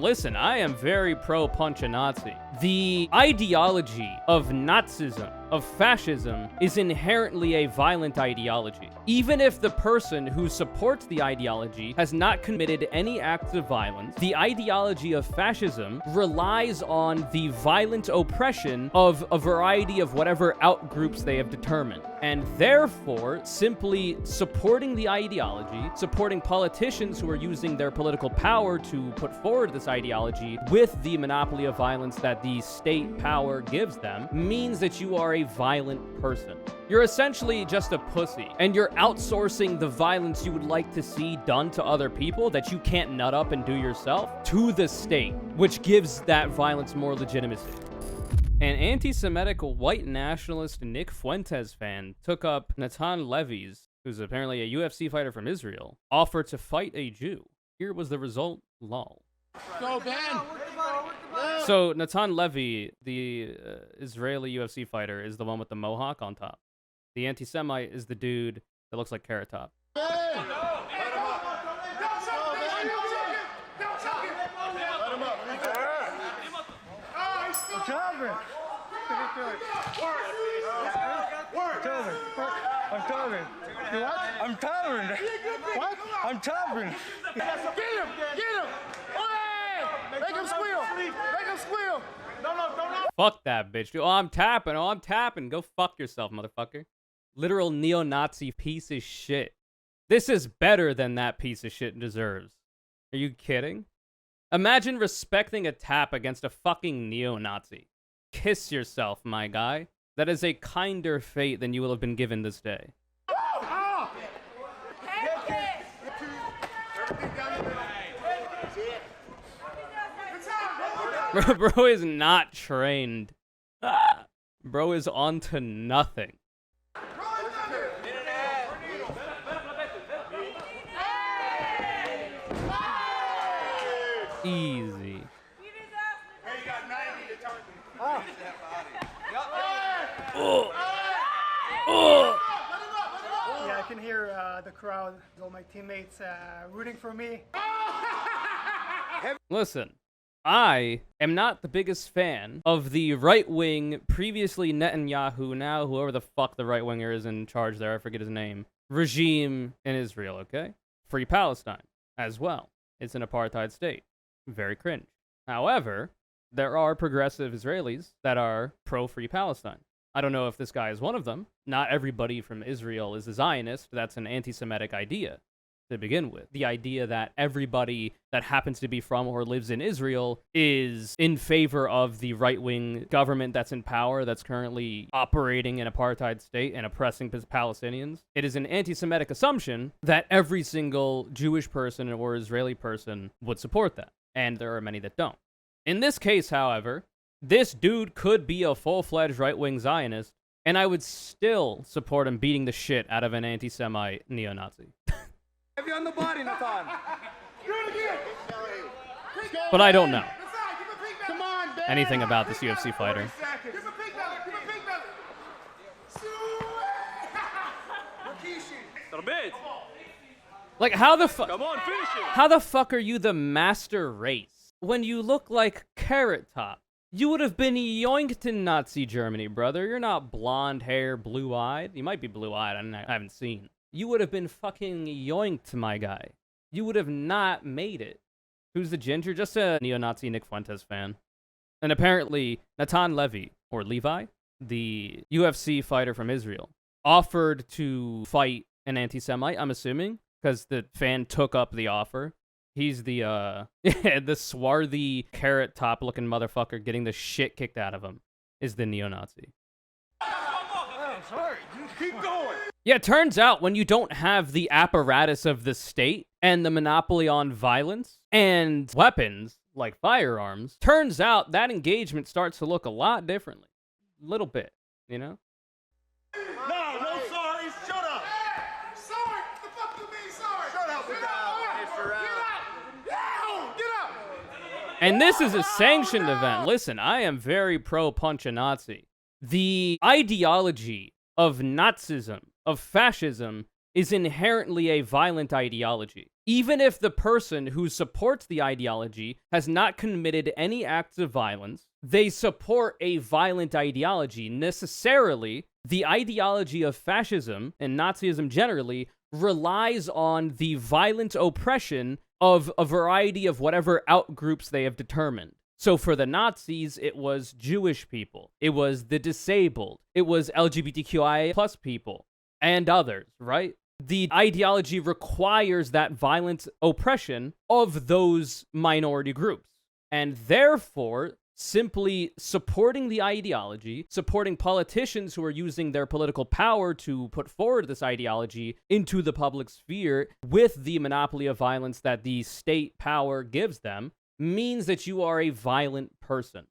Listen, I am very pro-punch a Nazi. The ideology of Nazism, of fascism, is inherently a violent ideology. Even if the person who supports the ideology has not committed any acts of violence, the ideology of fascism relies on the violent oppression of a variety of whatever outgroups they have determined. And therefore, simply supporting the ideology, supporting politicians who are using their political power to put forward this ideology with the monopoly of violence that the state power gives them, means that you are a violent person. You're essentially just a pussy, and you're outsourcing the violence you would like to see done to other people that you can't nut up and do yourself to the state, which gives that violence more legitimacy. An anti-Semitic white nationalist Nick Fuentes fan took up Natan Levy's, who's apparently a UFC fighter from Israel, offer to fight a Jew. Here was the result, lol. Go, Ben! So Natan Levy, the Israeli UFC fighter, is the one with the mohawk on top. The anti-Semite is the dude that looks like Carrot Top. Ben! I'm tired. What? I'm tired. Get him! Get him! Make him squeal! Make him squeal! No. Fuck that bitch, dude. Oh, I'm tapping. Go fuck yourself, motherfucker. Literal neo-Nazi piece of shit. This is better than that piece of shit deserves. Are you kidding? Imagine respecting a tap against a fucking neo-Nazi. Kiss yourself, my guy. That is a kinder fate than you will have been given this day. Bro is not trained. Bro is on to nothing. Easy. Yeah, I can hear the crowd, all my teammates rooting for me. Listen, I am not the biggest fan of the right-wing, previously Netanyahu, now whoever the fuck the right-winger is in charge there, I forget his name, regime in Israel, okay? Free Palestine as well. It's an apartheid state. Very cringe. However, there are progressive Israelis that are pro-Free Palestine. I don't know if this guy is one of them. Not everybody from Israel is a Zionist. That's an anti-Semitic idea to begin with. The idea that everybody that happens to be from or lives in Israel is in favor of the right-wing government that's in power, that's currently operating an apartheid state and oppressing Palestinians. It is an anti-Semitic assumption that every single Jewish person or Israeli person would support that. And there are many that don't. In this case, however, this dude could be a full-fledged right-wing Zionist, and I would still support him beating the shit out of an anti-Semite neo-Nazi. Have you on the body, Natan? But I don't know Come on, Ben! anything about this UFC fighter. Give him a pink belly! Give him a pink belly! Like, how the fuck? Come on, finish it. How the fuck are you the master race when you look like Carrot Top? You would have been yoinked in Nazi Germany, brother. You're not blonde hair, blue-eyed. You might be blue-eyed. I haven't seen. You would have been fucking yoinked, my guy. You would have not made it. Who's the ginger? Just a neo-Nazi Nick Fuentes fan. And apparently, Natan Levy, or Levi, the UFC fighter from Israel, offered to fight an anti-Semite, I'm assuming, because the fan took up the offer. He's the, the swarthy, Carrot Top-looking motherfucker getting the shit kicked out of him is the neo-Nazi. Oh, sorry. Keep going. Yeah, it turns out when you don't have the apparatus of the state and the monopoly on violence and weapons, like firearms, turns out that engagement starts to look a lot differently. A little bit, you know? No, sorry. Shut up. Sorry! What the fuck you mean sorry? Shut up, Get get out! Get out! Get out! And this is a sanctioned event. Listen, I am very pro-punch a Nazi. The ideology of Nazism, of fascism, is inherently a violent ideology. Even if the person who supports the ideology has not committed any acts of violence, they support a violent ideology. Necessarily, the ideology of fascism and Nazism generally relies on the violent oppression of a variety of whatever outgroups they have determined. So for the Nazis, it was Jewish people, it was the disabled, it was LGBTQIA plus people, and others, right? The ideology requires that violent oppression of those minority groups. And therefore, simply supporting the ideology, supporting politicians who are using their political power to put forward this ideology into the public sphere with the monopoly of violence that the state power gives them, means that you are a violent person.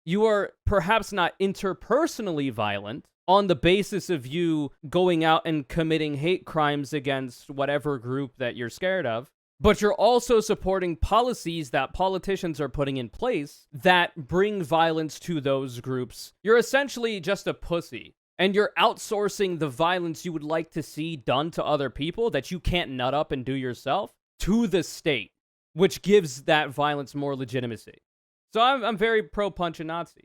You are perhaps not interpersonally violent on the basis of you going out and committing hate crimes against whatever group that you're scared of, but you're also supporting policies that politicians are putting in place that bring violence to those groups. You're essentially just a pussy, and you're outsourcing the violence you would like to see done to other people that you can't nut up and do yourself to the state, which gives that violence more legitimacy. So I'm very pro-punch a Nazi.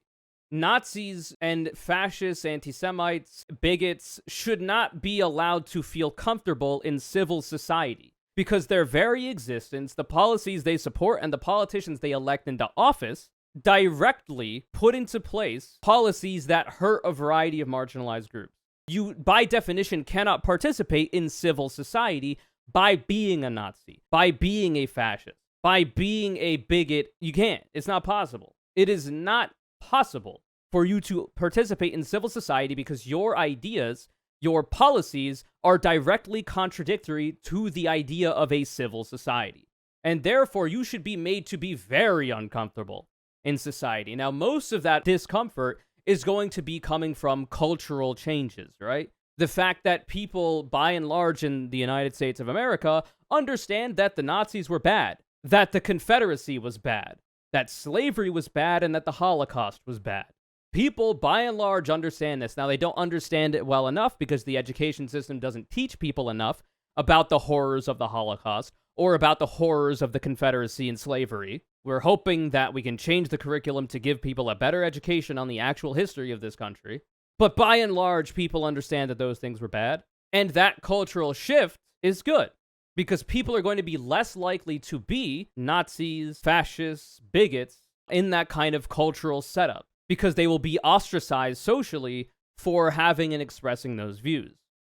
Nazis and fascists, anti-Semites, bigots should not be allowed to feel comfortable in civil society because their very existence, the policies they support, and the politicians they elect into office directly put into place policies that hurt a variety of marginalized groups. You, by definition, cannot participate in civil society by being a Nazi, by being a fascist, by being a bigot. You can't. It's not possible. It is not possible for you to participate in civil society because your ideas, your policies are directly contradictory to the idea of a civil society. And therefore, you should be made to be very uncomfortable in society. Now, most of that discomfort is going to be coming from cultural changes, right? The fact that people, by and large, in the United States of America, understand that the Nazis were bad, that the Confederacy was bad, that slavery was bad, and that the Holocaust was bad. People, by and large, understand this. Now, they don't understand it well enough because the education system doesn't teach people enough about the horrors of the Holocaust or about the horrors of the Confederacy and slavery. We're hoping that we can change the curriculum to give people a better education on the actual history of this country. But by and large, people understand that those things were bad. And that cultural shift is good because people are going to be less likely to be Nazis, fascists, bigots in that kind of cultural setup because they will be ostracized socially for having and expressing those views.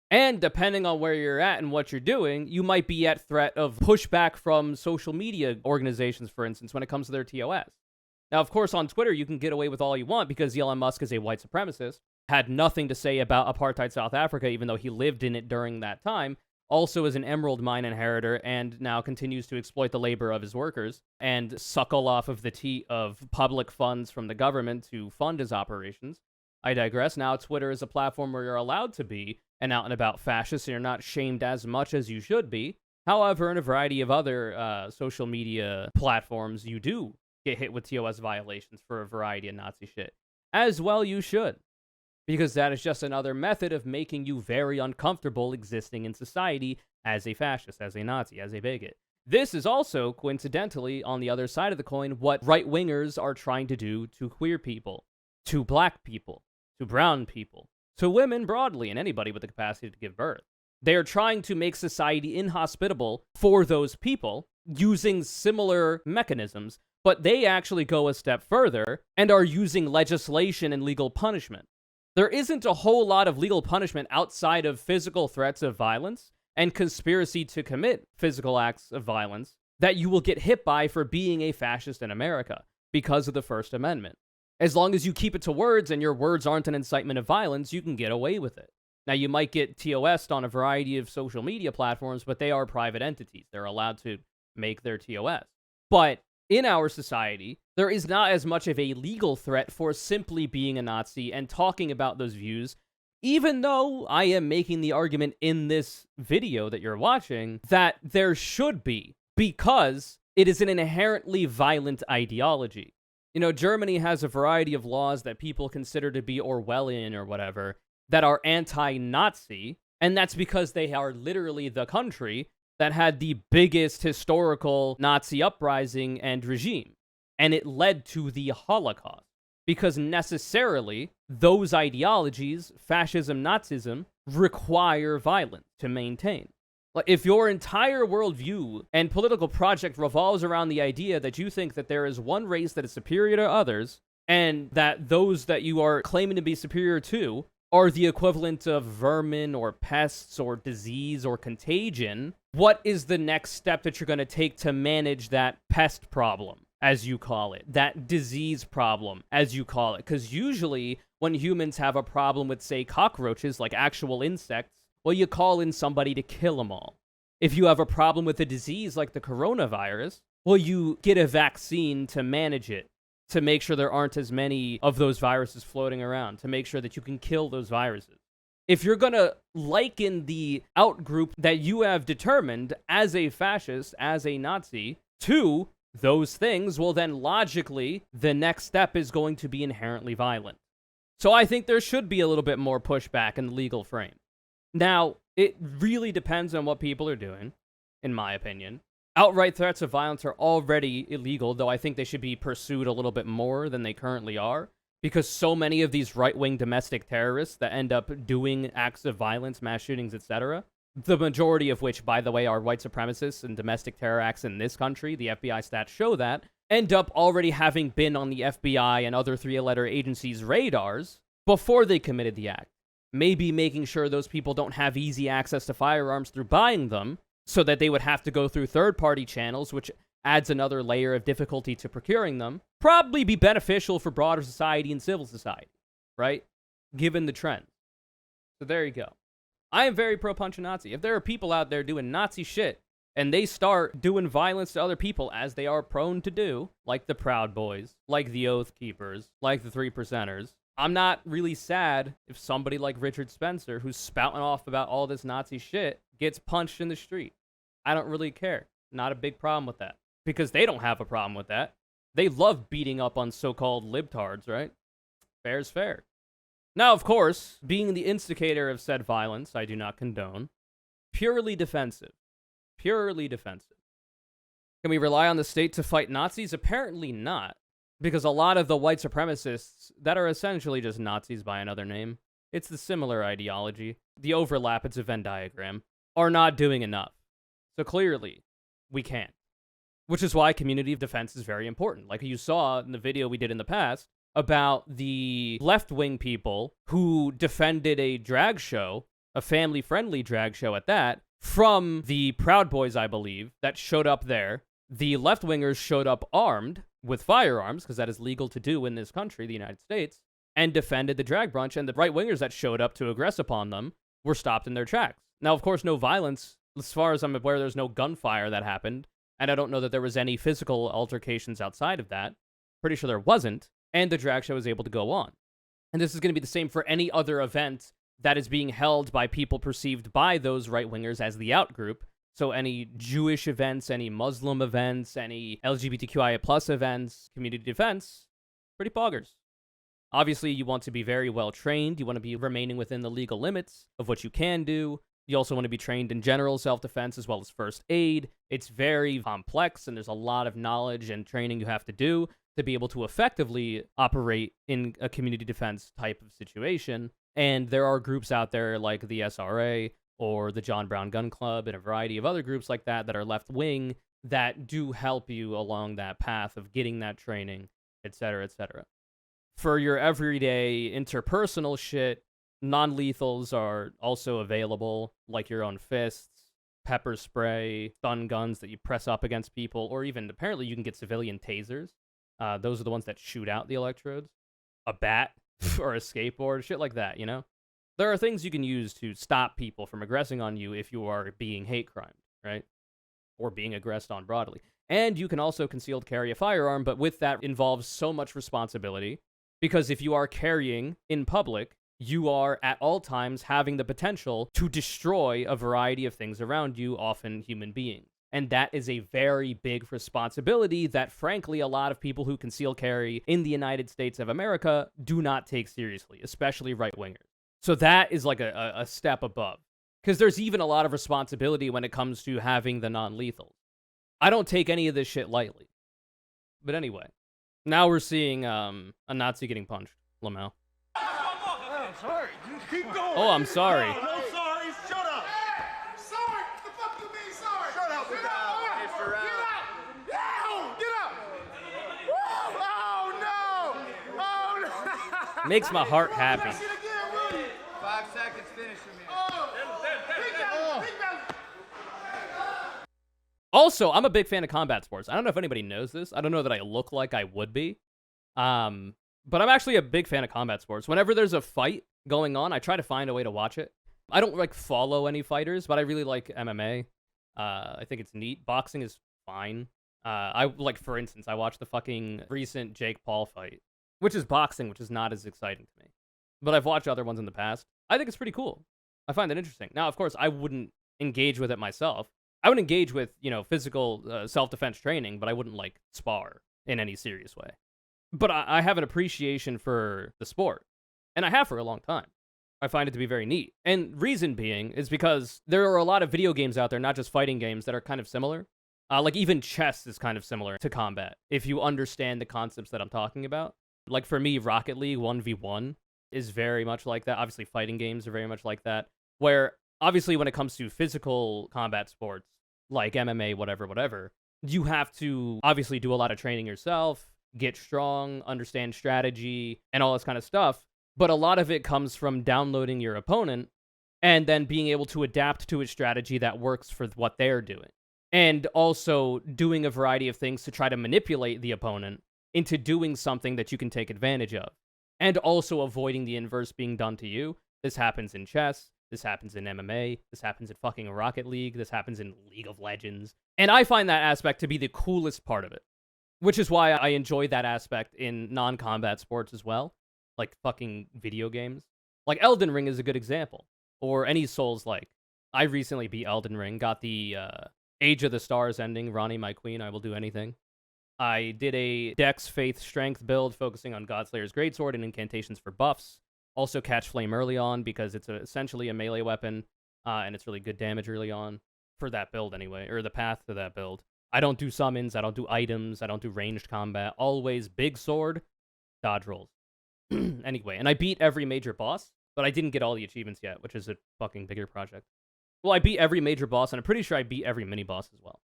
And depending on where you're at and what you're doing, you might be at threat of pushback from social media organizations, for instance, when it comes to their TOS. Now, of course, on Twitter, you can get away with all you want because Elon Musk is a white supremacist, had nothing to say about apartheid South Africa, even though he lived in it during that time, also is an emerald mine inheritor, and now continues to exploit the labor of his workers and suckle off of the teat of public funds from the government to fund his operations. I digress. Now, Twitter is a platform where you're allowed to be an out-and-about fascist, and you're not shamed as much as you should be. However, in a variety of other social media platforms, you do get hit with TOS violations for a variety of Nazi shit. As well you should. Because that is just another method of making you very uncomfortable existing in society as a fascist, as a Nazi, as a bigot. This is also, coincidentally, on the other side of the coin, what right-wingers are trying to do to queer people, to black people, to brown people, to women broadly, and anybody with the capacity to give birth. They are trying to make society inhospitable for those people using similar mechanisms, but they actually go a step further and are using legislation and legal punishment. There isn't a whole lot of legal punishment outside of physical threats of violence and conspiracy to commit physical acts of violence that you will get hit by for being a fascist in America because of the First Amendment. As long as you keep it to words and your words aren't an incitement of violence, you can get away with it. Now, you might get TOS'd on a variety of social media platforms, but they are private entities. They're allowed to make their TOS. But in our society, there is not as much of a legal threat for simply being a Nazi and talking about those views, even though I am making the argument in this video that you're watching that there should be, because it is an inherently violent ideology. You know, Germany has a variety of laws that people consider to be Orwellian or whatever that are anti-Nazi, And that's because they are literally the country that had the biggest historical Nazi uprising and regime. And it led to the Holocaust. Because necessarily, those ideologies, fascism, Nazism, require violence to maintain. Like, if your entire worldview and political project revolves around the idea that you think that there is one race that is superior to others, and that those that you are claiming to be superior to are the equivalent of vermin or pests or disease or contagion, what is the next step that you're going to take to manage that pest problem, as you call it, that disease problem, as you call it? Because usually when humans have a problem with, say, cockroaches, like actual insects, well, you call in somebody to kill them all. If you have a problem with a disease like the coronavirus, well, you get a vaccine to manage it, to make sure there aren't as many of those viruses floating around, to make sure that you can kill those viruses. If you're going to liken the outgroup that you have determined as a fascist, as a Nazi, to those things, well, then logically, the next step is going to be inherently violent. So I think there should be a little bit more pushback in the legal frame. Now, it really depends on what people are doing, in my opinion. Outright threats of violence are already illegal, though I think they should be pursued a little bit more than they currently are, because so many of these right-wing domestic terrorists that end up doing acts of violence, mass shootings, etc., the majority of which, by the way, are white supremacists and domestic terror acts in this country, the FBI stats show that, end up already having been on the FBI and other three-letter agencies' radars before they committed the act. Maybe making sure those people don't have easy access to firearms through buying them, so that they would have to go through third-party channels, which adds another layer of difficulty to procuring them, probably be beneficial for broader society and civil society, right? Given the trend. So there you go. I am very pro-punch a Nazi. If there are people out there doing Nazi shit, and they start doing violence to other people, as they are prone to do, like the Proud Boys, like the Oath Keepers, like the Three Percenters, I'm not really sad if somebody like Richard Spencer, who's spouting off about all this Nazi shit, gets punched in the street. I don't really care. Not a big problem with that. Because they don't have a problem with that. They love beating up on so-called libtards, right? Fair's fair. Now, of course, being the instigator of said violence, I do not condone. Purely defensive. Purely defensive. Can we rely on the state to fight Nazis? Apparently not. Because a lot of the white supremacists that are essentially just Nazis by another name, it's the similar ideology, the overlap, it's a Venn diagram, are not doing enough. So clearly, we can't. Which is why community defense is very important. Like you saw in the video we did in the past about the left-wing people who defended a drag show, a family-friendly drag show at that, from the Proud Boys, I believe, that showed up there. The left-wingers showed up armed with firearms, because that is legal to do in this country, the United States, and defended the drag brunch, and the right-wingers that showed up to aggress upon them were stopped in their tracks. Now, of course, no violence. As far as I'm aware, there's no gunfire that happened, and I don't know that there was any physical altercations outside of that. Pretty sure there wasn't, and the drag show was able to go on. And this is going to be the same for any other event that is being held by people perceived by those right-wingers as the outgroup. So any Jewish events, any Muslim events, any LGBTQIA plus events, community defense, pretty poggers. Obviously, you want to be very well trained. You want to be remaining within the legal limits of what you can do. You also want to be trained in general self-defense as well as first aid. It's very complex, and there's a lot of knowledge and training you have to do to be able to effectively operate in a community defense type of situation. And there are groups out there like the SRA or the John Brown Gun Club and a variety of other groups like that that are left-wing that do help you along that path of getting that training, etc., etc. For your everyday interpersonal shit, non-lethals are also available, like your own fists, pepper spray, stun guns that you press up against people, or even apparently you can get civilian tasers. Those are the ones that shoot out the electrodes. A bat or a skateboard, shit like that, you know? There are things you can use to stop people from aggressing on you if you are being hate crimed, right? Or being aggressed on broadly. And you can also concealed carry a firearm, but with that involves so much responsibility, because if you are carrying in public, you are at all times having the potential to destroy a variety of things around you, often human beings. And that is a very big responsibility that, frankly, a lot of people who conceal carry in the United States of America do not take seriously, especially right-wingers. So that is like a step above. Because there's even a lot of responsibility when it comes to having the non-lethals. I don't take any of this shit lightly. But anyway, now we're seeing a Nazi getting punched. Lamau. I'm sorry. Keep going. Oh, I'm sorry. No sorry. Shut up. Sorry. What the fuck you mean sorry? Shut up. Get out. Mr. Get out. Get out. Woo! Oh no. Oh no. Makes my heart happy. Shit again, Rudy. 5 seconds. Finish him. Also, I'm a big fan of combat sports. I don't know if anybody knows this. I don't know that I look like I would be. But I'm actually a big fan of combat sports. Whenever there's a fight going on, I try to find a way to watch it. I don't, like, follow any fighters, but I really like MMA. I think it's neat. Boxing is fine. For instance, I watched the fucking recent Jake Paul fight, which is boxing, which is not as exciting to me. But I've watched other ones in the past. I think it's pretty cool. I find it interesting. Now, of course, I wouldn't engage with it myself. I would engage with, physical self-defense training, but I wouldn't, spar in any serious way. But I have an appreciation for the sport, and I have for a long time. I find it to be very neat. And reason being is because there are a lot of video games out there, not just fighting games, that are kind of similar. Even chess is kind of similar to combat, if you understand the concepts that I'm talking about. Like, for me, Rocket League 1v1 is very much like that. Obviously, fighting games are very much like that, where obviously, when it comes to physical combat sports, like MMA, whatever, you have to obviously do a lot of training yourself, get strong, understand strategy, and all this kind of stuff. But a lot of it comes from downloading your opponent and then being able to adapt to a strategy that works for what they're doing. And also doing a variety of things to try to manipulate the opponent into doing something that you can take advantage of. And also avoiding the inverse being done to you. This happens in chess. This happens in MMA. This happens in fucking Rocket League. This happens in League of Legends. And I find that aspect to be the coolest part of it. Which is why I enjoy that aspect in non-combat sports as well. Like fucking video games. Like Elden Ring is a good example. Or any Souls-like. I recently beat Elden Ring. Got the Age of the Stars ending. Ronnie, my queen, I will do anything. I did a Dex, Faith, Strength build focusing on Godslayer's Greatsword and incantations for buffs. Also catch flame early on because it's essentially a melee weapon, and it's really good damage early on for that build anyway, or the path to that build. I don't do summons, I don't do items, I don't do ranged combat. Always big sword, dodge rolls. Anyway, and I beat every major boss, but I didn't get all the achievements yet, which is a fucking bigger project. Well, I beat every major boss, and I'm pretty sure I beat every mini-boss as well.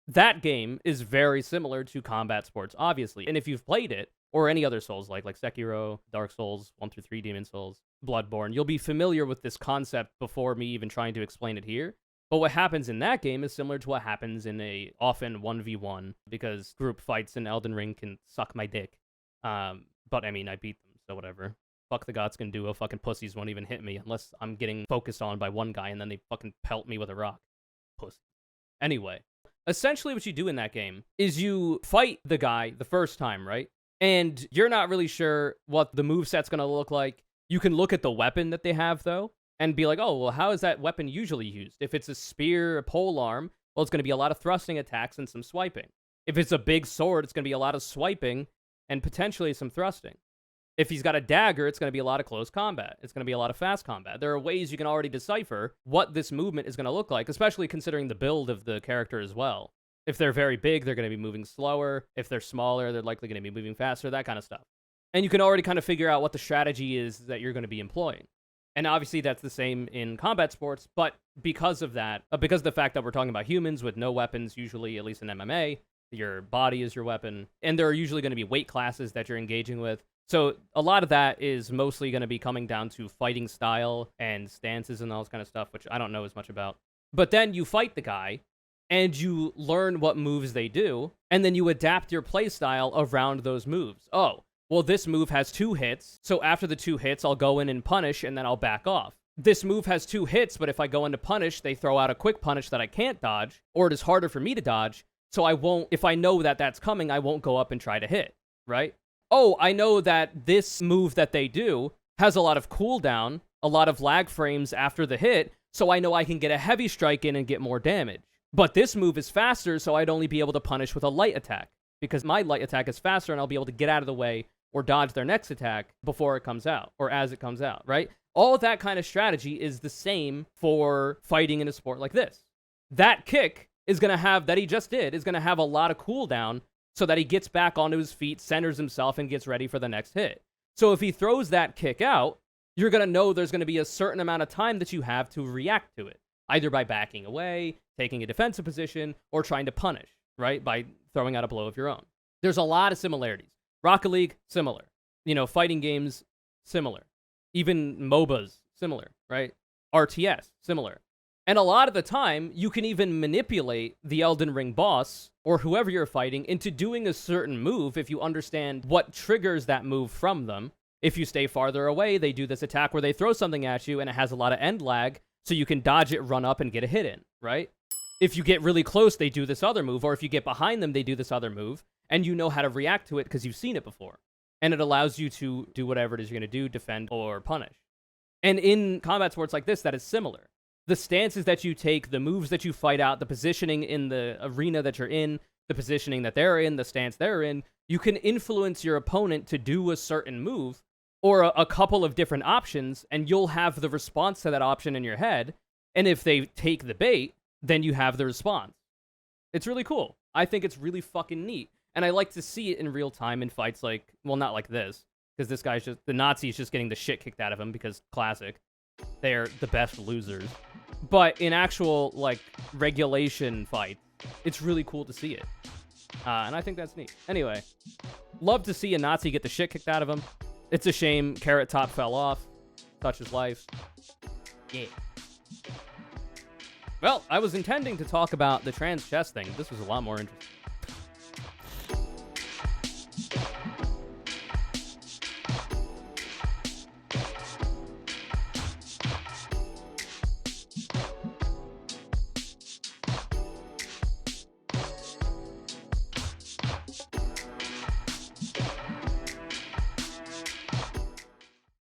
That game is very similar to combat sports, obviously, and if you've played it, or any other Souls like Sekiro, Dark Souls, 1 through 3 Demon Souls, Bloodborne, you'll be familiar with this concept before me even trying to explain it here. But what happens in that game is similar to what happens in a often 1v1, because group fights in Elden Ring can suck my dick. But I mean, I beat them, so whatever. Fuck the Godskin duo, fucking pussies won't even hit me unless I'm getting focused on by one guy and then they fucking pelt me with a rock. Pussy. Anyway, essentially what you do in that game is you fight the guy the first time, right? And you're not really sure what the moveset's going to look like. You can look at the weapon that they have, though, and be like, oh, well, how is that weapon usually used? If it's a spear, a polearm, well, it's going to be a lot of thrusting attacks and some swiping. If it's a big sword, it's going to be a lot of swiping and potentially some thrusting. If he's got a dagger, it's going to be a lot of close combat. It's going to be a lot of fast combat. There are ways you can already decipher what this movement is going to look like, especially considering the build of the character as well. If they're very big, they're going to be moving slower. If they're smaller, they're likely going to be moving faster, that kind of stuff. And you can already kind of figure out what the strategy is that you're going to be employing. And obviously that's the same in combat sports, but because of that, because of the fact that we're talking about humans with no weapons, usually, at least in MMA, your body is your weapon, and there are usually going to be weight classes that you're engaging with. So a lot of that is mostly going to be coming down to fighting style and stances and all this kind of stuff, which I don't know as much about. But then you fight the guy, and you learn what moves they do, and then you adapt your playstyle around those moves. Oh, well, this move has 2 hits, so after the 2 hits, I'll go in and punish, and then I'll back off. This move has 2 hits, but if I go into punish, they throw out a quick punish that I can't dodge, or it is harder for me to dodge, so I won't, if I know that that's coming, I won't go up and try to hit, right? Oh, I know that this move that they do has a lot of cooldown, a lot of lag frames after the hit, so I know I can get a heavy strike in and get more damage. But this move is faster, so I'd only be able to punish with a light attack, because my light attack is faster and I'll be able to get out of the way or dodge their next attack before it comes out, or as it comes out, right? All of that kind of strategy is the same for fighting in a sport like this. That kick is going to have, that he just did, is going to have a lot of cooldown so that he gets back onto his feet, centers himself, and gets ready for the next hit. So if he throws that kick out, you're going to know there's going to be a certain amount of time that you have to react to it, either by backing away, taking a defensive position, or trying to punish, right, by throwing out a blow of your own. There's a lot of similarities. Rocket League, similar. Fighting games, similar. Even MOBAs, similar, right? RTS, similar. And a lot of the time, you can even manipulate the Elden Ring boss or whoever you're fighting into doing a certain move if you understand what triggers that move from them. If you stay farther away, they do this attack where they throw something at you and it has a lot of end lag, so you can dodge it, run up, and get a hit in, right? If you get really close, they do this other move, or if you get behind them, they do this other move, and you know how to react to it because you've seen it before. And it allows you to do whatever it is you're going to do, defend or punish. And in combat sports like this, that is similar. The stances that you take, the moves that you fight out, the positioning in the arena that you're in, the positioning that they're in, the stance they're in, you can influence your opponent to do a certain move or a couple of different options, and you'll have the response to that option in your head. And if they take the bait, then you have the response. It's really cool. I think it's really fucking neat. And I like to see it in real time in fights like, well, not like this, because this guy's just, the Nazi's just getting the shit kicked out of him because classic. They're the best losers. But in actual, like, regulation fights, it's really cool to see it. And I think that's neat. Anyway, love to see a Nazi get the shit kicked out of him. It's a shame Carrot Top fell off. Such is life. Yeah. Well, I was intending to talk about the trans chess thing. This was a lot more interesting.